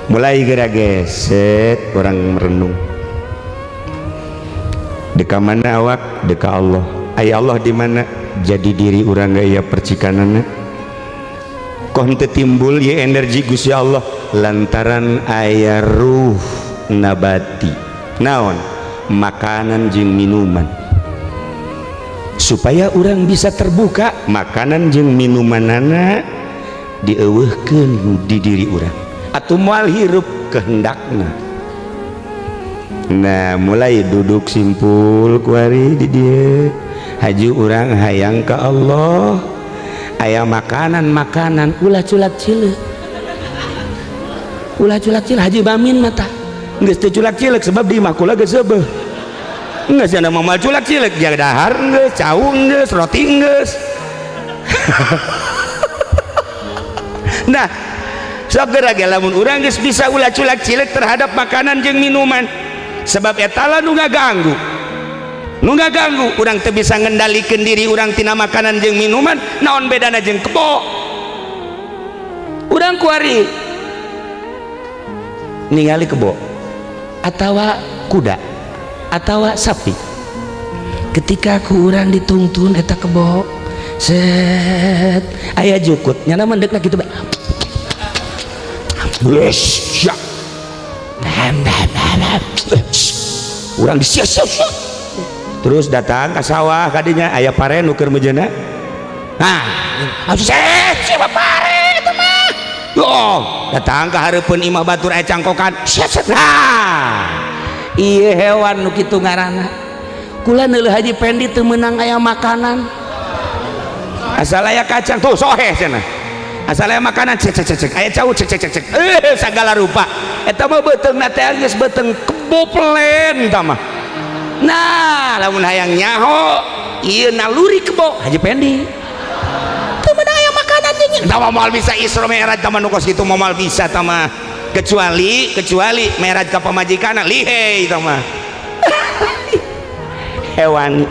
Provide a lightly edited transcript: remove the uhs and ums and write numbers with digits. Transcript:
mulai gerak geset orang merenung deka mana awak deka Allah. Aya Allah di mana? Jadi diri orang gaya percikanana kok henteu timbul ye energi Gusti Allah lantaran aya ruh nabati naon makanan jeung minuman supaya orang bisa terbuka makanan jeung minumanana dieuweuhkeun di diri orang atuh moal hirup kehendakna. Nah mulai duduk simpul kuari di dia haji orang hayang ke Allah aya makanan ulah culat cileuk haji bamin mata geus teu culak cileuk sebab di imah kula geus seubeuh geus cenah momal culak cileuk jaga dahar geus caung geus roti geus. Nah sok geura ge lamun urang geus bisa ulah culak cileuk terhadap makanan jeung minuman sebab eta nu ngaganggu urang teu bisa ngendalikeun diri urang tina makanan jeung minuman. Naon bedana jeung kebo? Urang kuari ningali kebo atawa kuda atawa sapi ketika ku urang ditungtun eta kebo set aya jukut nyana mendekna kitu bae yes ya urang disiap-siap terus datang ke sawah kadinya aya pare nu keur mejeuna. Nah siapa pare itu mah oh datang ke hareupeun imah batur aya cangkokan set nah ieu hewan nu kitu ngaranna kula neuleuh Haji Pendi teu meunang aya makanan asal aya kacang tuh sohe cenah asal aya makanan cek aya cau cek sagala rupa eta mah beuteungna teh geus beuteung kebo plen tah mah. Nah lamun hayang nyaho ieu naluri kebo Haji Pendi teu meunang aya makanan jeung tah moal bisa Isra Mi'raj tah nu kos kitu moal bisa tah mah kecuali Mi'raj ka pamajikanna lihei tah mah hewan